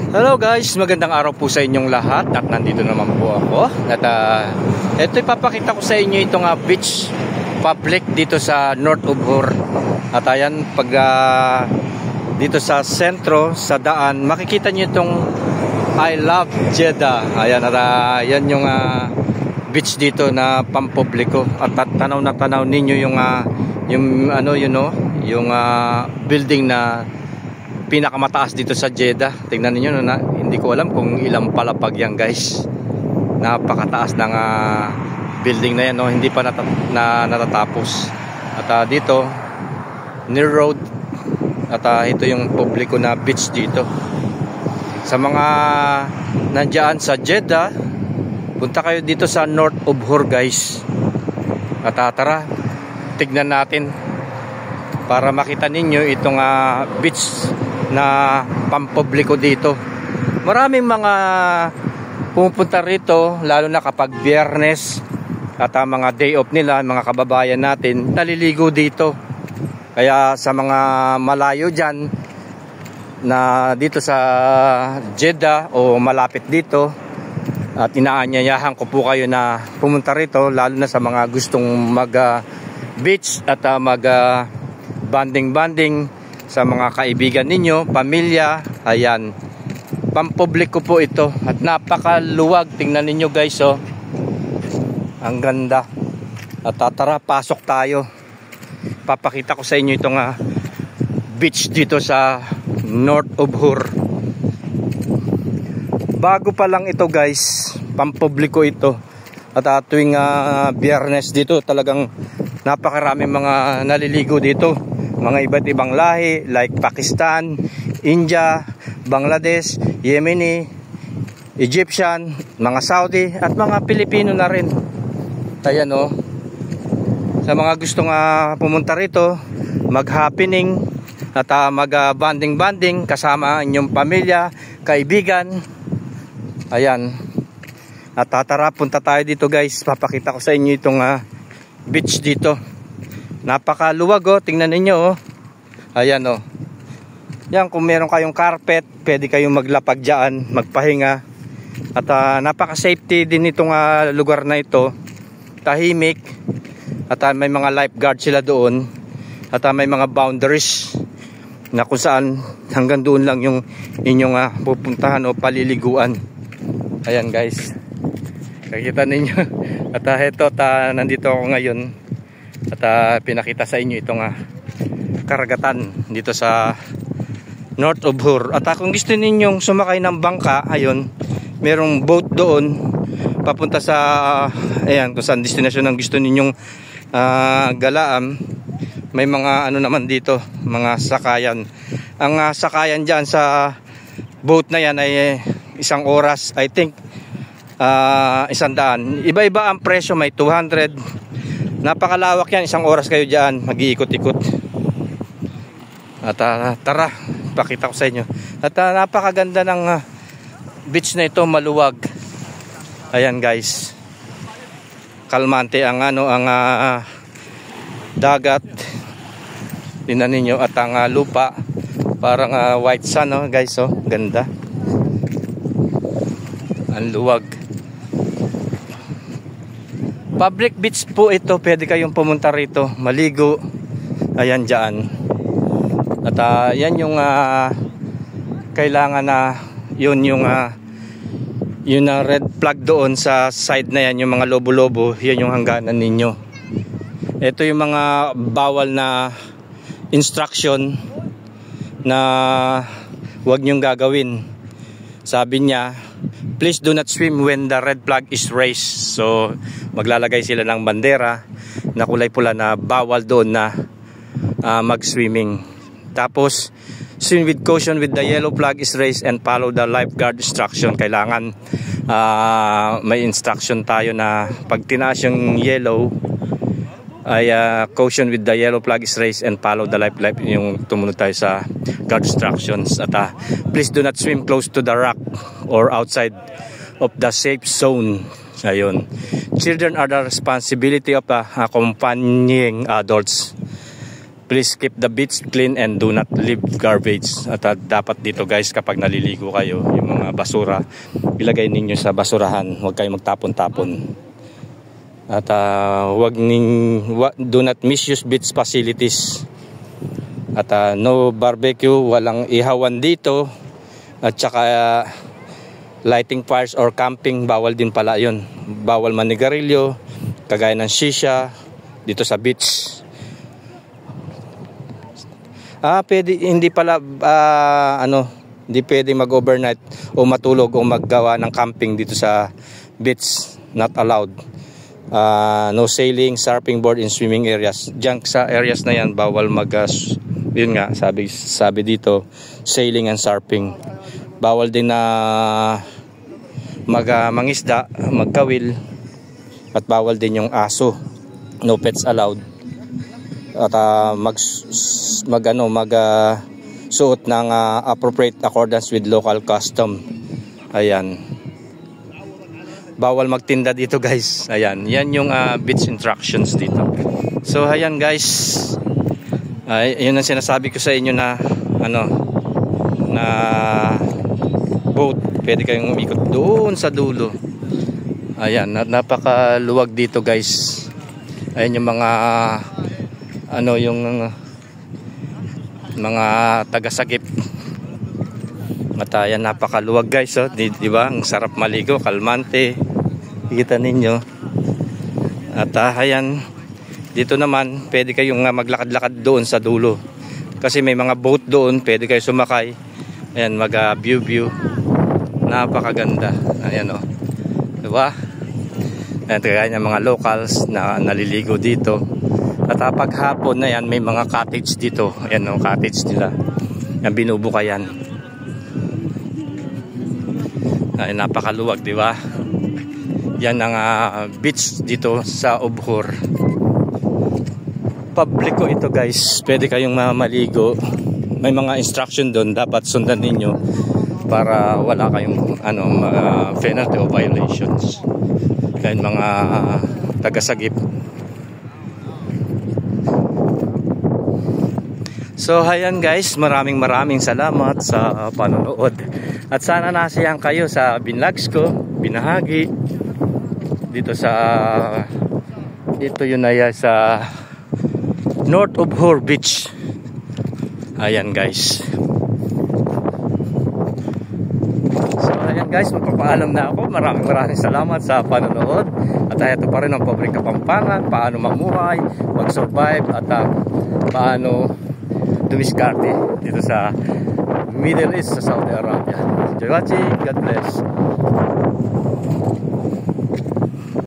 Hello guys, magandang araw po sa inyong lahat. At nandito naman po ako. At ito ipapakita ko sa inyo itong beach public dito sa North Ubhur. At ayan, pag dito sa sentro, sa daan, makikita nyo itong I Love Jeddah. Ayan, at yan yung beach dito na pampubliko. At tanaw na tanaw ninyo yung building na pinakamataas dito sa Jeddah. Tingnan niyo na, hindi ko alam kung ilang palapag yan guys. Napakataas ng building na yan, no? Hindi pa natatapos. At dito near road. At ito yung publiko na beach dito. Sa mga nandiyan sa Jeddah, punta kayo dito sa North Ubhur guys. At tara, tignan natin para makita ninyo itong beach na pampubliko dito. Maraming mga pupunta rito, lalo na kapag Biyernes at mga day off nila, mga kababayan natin, naliligo dito. Kaya sa mga malayo dyan na dito sa Jeddah o malapit dito, at inaanyayahan ko po kayo na pumunta rito, lalo na sa mga gustong mag beach at mag banding sa mga kaibigan ninyo, pamilya. Ayan, pampubliko po ito at napakaluwag. Tingnan ninyo guys, oh, ang ganda. At tara, pasok tayo. Papakita ko sa inyo itong beach dito sa North Ubhur. Bago pa lang ito guys, pampubliko ito. At tuwing Biyernes dito, talagang napakaraming mga naliligo dito. Mga iba't ibang lahi like Pakistan, India, Bangladesh, Yemeni, Egyptian, mga Saudi at mga Pilipino na rin. Ayan, oh. Sa mga gustong pumunta rito, mag-happening at mag-banding kasama inyong pamilya, kaibigan. Ayan. At tara, punta tayo dito guys. Papakita ko sa inyo itong beach dito. Napakaluwag, oh. Tingnan ninyo, oh. Ayan, oh. Yan, kung meron kayong carpet, pwede kayong maglapag dyan, magpahinga. At napaka-safety din itong lugar na ito. Tahimik. At may mga lifeguard sila doon. At may mga boundaries na kung saan hanggang doon lang yung inyong pupuntahan o paliliguan. Ayan guys, nakikita ninyo. At ito, nandito ako ngayon. At pinakita sa inyo itong karagatan dito sa North Ubhur. At kung gusto ninyong sumakay ng bangka, ayun, merong boat doon papunta sa ayan, kung saan destination ang gusto ninyong galaan. May mga naman dito, mga sakayan. Ang sakayan dyan sa boat na yan ay isang oras, I think 100. Iba-iba ang presyo, may 200. Napakalawak yan, isang oras kayo dyan mag-iikot-ikot. At tara, pakita ko sa inyo. At napakaganda ng beach na ito, maluwag. Ayan guys, kalmante ang dagat. Tingnan ninyo, at ang lupa parang white sand, oh, guys, oh, ganda. Ang luwag. Public beach po ito, pwede kayong pumunta rito, maligo. Ayan dyan. At yan yung kailangan na yun yung red flag doon sa side na yan, yung mga lobo-lobo, yan yung hangganan ninyo. Ito yung mga bawal na instruction na huwag nyong gagawin. Sabi niya, please do not swim when the red flag is raised. So maglalagay sila ng bandera na kulay pula na bawal doon na mag-swimming. Tapos swim with caution with the yellow flag is raised and follow the lifeguard instruction. Kailangan may instruction tayo na pag tinaas yung yellow ay caution with the yellow flag is raised and follow the life yung tumunod tayo sa guard instructions. At please do not swim close to the rock or outside of the safe zone. Ayun. Children are the responsibility of accompanying adults. Please keep the beach clean and do not leave garbage. At dapat dito guys, kapag naliligo kayo, yung mga basura, ilagay ninyo sa basurahan. Huwag kayo magtapon-tapon. At do not misuse beach facilities. At no barbecue, walang ihawan dito. At saka lighting fires or camping, bawal din pala yun. Bawal manigarilyo, kagaya ng shisha dito sa beach. Pwede, hindi pala hindi pwede mag-overnight o matulog o maggawa ng camping dito sa beach. Not allowed. No sailing, surfing board in swimming areas. Diyan sa areas na yan, bawal yun nga, sabi dito, sailing and surfing. Bawal din na mangisda, magkawil, at bawal din yung aso. No pets allowed. At suot ng appropriate accordance with local custom. Ayan. Bawal magtinda dito guys. Ayan, yan yung beach instructions dito. So ayan guys. Yun ang sinasabi ko sa inyo na na boat. Pwede kayong umikot doon sa dulo. Ayan, napakaluwag dito guys. Ayan yung mga yung mga taga-sagip. Matayan, napakaluwag guys, diba? Ang sarap maligo, kalmante. Kita ninyo. At ayan, dito naman pwede kayong maglakad-lakad doon sa dulo. Kasi may mga boat doon, pwede kayo sumakay. Ayan, mag-view. Napakaganda. Ayan diba? Ayan, kagaya ng mga locals na naliligo dito. At pag hapon na yan, may mga cottage dito. Ayan cottage nila. Yan, binubukayan. Ay, napakaluwag, di ba? Yan ang beach dito sa Ubhur. Publiko ito guys. Pwede kayong maligo. May mga instruction doon. Dapat sundan ninyo para wala kayong penalty o violations. Kaya mga taga-sagip. So ayan guys, maraming salamat sa panonood. At sana nasiyahan kayo sa binlogs ko, binahagi dito yun na sa North Ubhur Beach. Ayan guys. So ayan guys, magpapaalam na ako. Maraming salamat sa panonood. At ito pa rin ang Pobreng Kapampangan, paano mamuhay, mag-survive, at paano dumiskarte dito sa Middle East, sa Saudi Arabia. Enjoy watching. God bless.